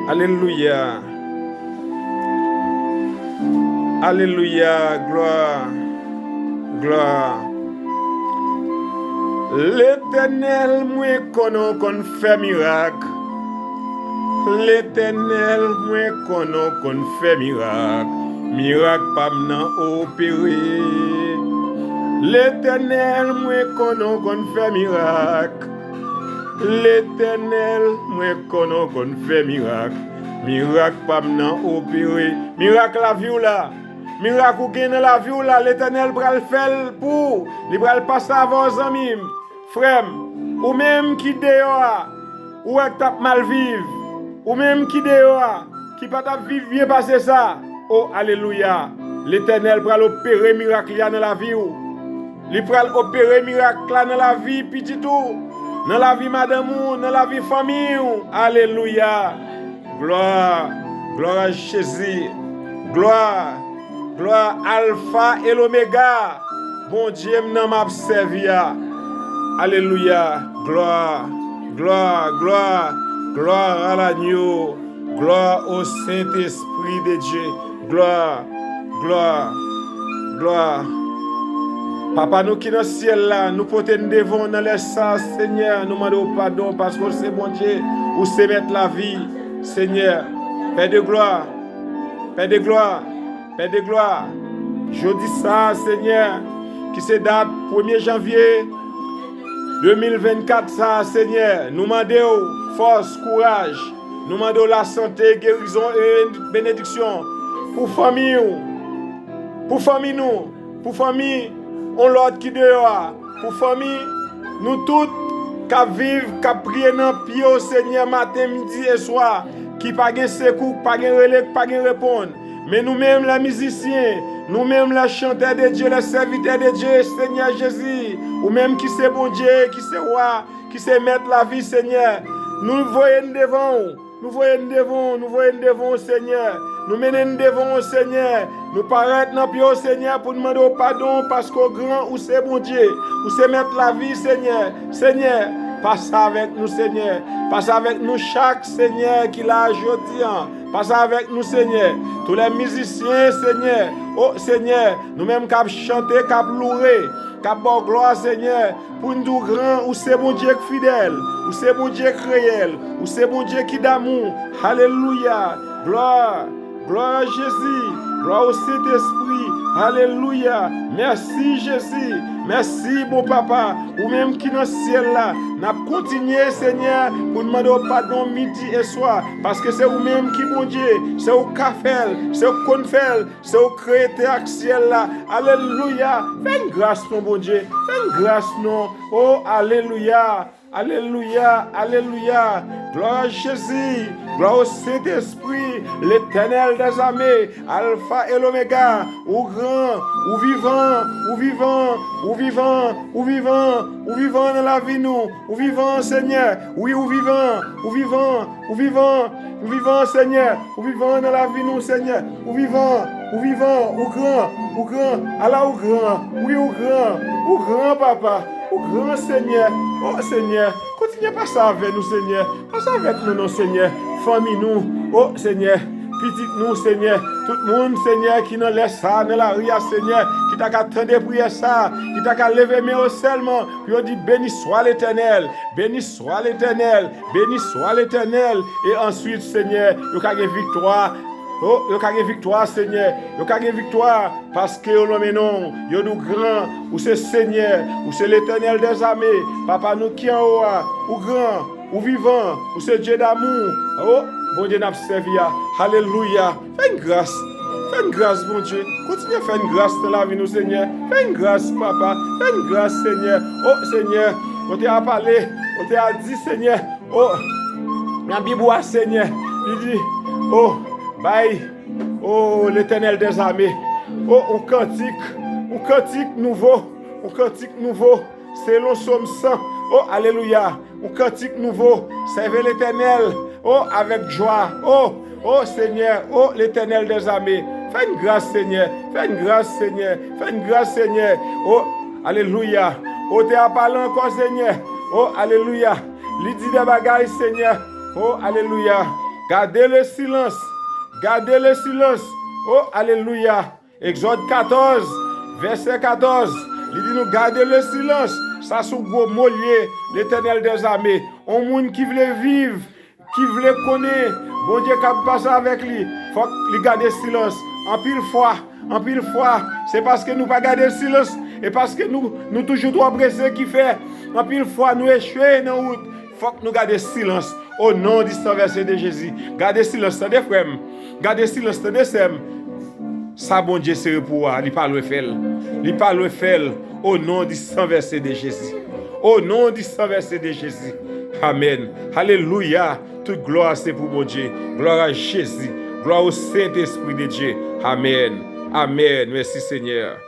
Alléluia. Alléluia. Gloire. Gloire. L'Éternel, moi, qu'on fait miracle. L'Éternel, moi, qu'on fait miracle. Miracle pas m'nan opéré. L'Éternel, moi, qu'on fait miracle. L'Éternel, moi, qu'on fait miracle. Miracle pas m'nan opéré. Miracle la vie ou là. Miracle ou gagne la vie ou là. L'Éternel pral faire pour. Il pral passer avant vos amis. Frère, ou même qui dehors, ou est tap mal vivre, ou même qui dehors, qui pas tap vivre bien passer ça. Oh, alléluia. L'Éternel pral opérer miracle dans la vie ou. Il pral opérer miracle dans la vie petit tout, dans la vie madame ou, dans la vie famille ou. Alléluia. Gloire. Gloire à Jésus. Gloire. Gloire Alpha et l'Oméga. Bon Dieu m'a servi. Alléluia, gloire, gloire, gloire, gloire à l'agneau, gloire au Saint-Esprit de Dieu, gloire, gloire, gloire. Papa, nous qui dans le ciel là, nous portons devant dans les sens, Seigneur, nous demandons pardon parce que c'est bon Dieu, où c'est mettre la vie, Seigneur, Père de gloire, Père de gloire, Père de gloire. Je dis ça, Seigneur, qui c'est date 1er janvier 2024, ça, Seigneur, nous demandons force, courage, nous demandons la santé, guérison et bénédiction pour famille, pour famille, on l'autre qui dehors, pour famille, nous tous qui vivons, qui prions dans le pied au Seigneur matin, midi et soir, qui pas de secours, pas de relais, pas de répondre. Mais nous-mêmes, les musiciens, nous-mêmes, les chanteurs de Dieu, les serviteurs de Dieu, Seigneur Jésus, ou même qui c'est bon Dieu, qui c'est roi, qui c'est mettre la vie, Seigneur, nous voyons devant, nous voyons devant, nous voyons devant, Seigneur, nous menons devant, Seigneur, nous paraître dans le pied, Seigneur, pour demander pardon, parce qu'au grand, où c'est bon Dieu, où c'est mettre la vie, Seigneur, Seigneur, passe avec nous, Seigneur, passe avec nous chaque Seigneur qui l'a aujourd'hui. Passe avec nous, Seigneur. Tous les musiciens, Seigneur. Oh, Seigneur, nous-mêmes qui chanter, qui louer, qui bon gloire, Seigneur. Pour nous grand, où c'est bon Dieu fidèle, où c'est bon Dieu réel, où c'est bon Dieu qui d'amour. Alléluia. Gloire. Gloire à Jésus. Gloire au Saint-Esprit. Alléluia. Merci, Jésus. Merci, bon papa. Ou même qui dans le ciel là. N'a continué, Seigneur, pour demander pardon midi et soir. Parce que c'est vous-même qui, bon Dieu, c'est au café, c'est au confel, c'est au créateur ciel là. Alléluia. Fais une grâce, non, bon Dieu. Fais une grâce, non. Oh, alléluia. Alléluia, alléluia. Gloire à Jésus, gloire au Saint-Esprit, l'Éternel des armées, Alpha et l'Oméga, au grand, au vivant, au vivant, au vivant, au vivant, au vivant dans la vie nous, au vivant Seigneur, oui, au vivant, au vivant, au vivant, au vivant Seigneur, au vivant dans la vie nous Seigneur, au vivant, au grand, Allah au grand, oui, au grand papa. Au grand Seigneur, oh Seigneur, continuez à passer avec nous, Seigneur. Passez avec nous, non, Seigneur. Famille nous, oh Seigneur. Petit nous, Seigneur. Tout le monde, Seigneur, qui nous laisse ça dans la rue, Seigneur. Qui t'a qu'à attendre prier ça. Qui t'a qu'à lever mes hauts seulement. Puis on dit, béni soit l'Éternel. Béni soit l'Éternel. Béni soit l'Éternel. Et ensuite, Seigneur, il y a une victoire. Oh, il y a une victoire, Seigneur. Il y a une victoire parce que l'homme est non. Il y a nous grand, ou c'est Seigneur, ou c'est l'Éternel des armées. Papa, nous qui en haut, ou grand, ou vivant, ou c'est Dieu d'amour. Oh, bon Dieu, n'a servi. Alléluia. Fais une grâce. Fais une grâce, bon Dieu. Continue à faire une grâce dans la vie, nous, Seigneur. Fais une grâce, papa. Fais une grâce, Seigneur. Oh, Seigneur, on t'a parlé, on t'a dit, Seigneur. Oh, la Bible, Seigneur. Il dit, oh, bye, oh l'Éternel des armées, oh un cantique nouveau, c'est l'on somme 100, oh alléluia, un cantique nouveau, servez l'Éternel, oh avec joie, oh Seigneur, oh l'Éternel des armées, fais une grâce Seigneur, fais une grâce Seigneur, oh alléluia, oh t'es à parler encore Seigneur, oh alléluia, l'idée des bagailles Seigneur, oh alléluia. Gardez le silence. Gardez le silence. Oh, alléluia. Exode 14, verset 14. Il dit nous garder le silence. Ça sous gros mot lié, l'Éternel des armées. On monde qui veut vivre, qui veut connaître, bon Dieu qui a passé avec lui, faut qu'il garde le silence. En pile fois, c'est parce que nous pas garder le silence et parce que nous toujours trop pressés qui fait. En pile fois nous échouer dans la route. Faut que nous gardions silence au nom du sang versé de Jésus. Gardez silence, des frères. Gardez silence, des sœurs. Ça, bon Dieu, c'est pour moi. Il parle faire. Il parle faire au nom du sang versé de Jésus. Au nom du sang versé de Jésus. Amen. Alléluia. Toute gloire, c'est pour mon Dieu. Gloire à Jésus. Gloire au Saint-Esprit de Dieu. Amen. Amen. Merci Seigneur.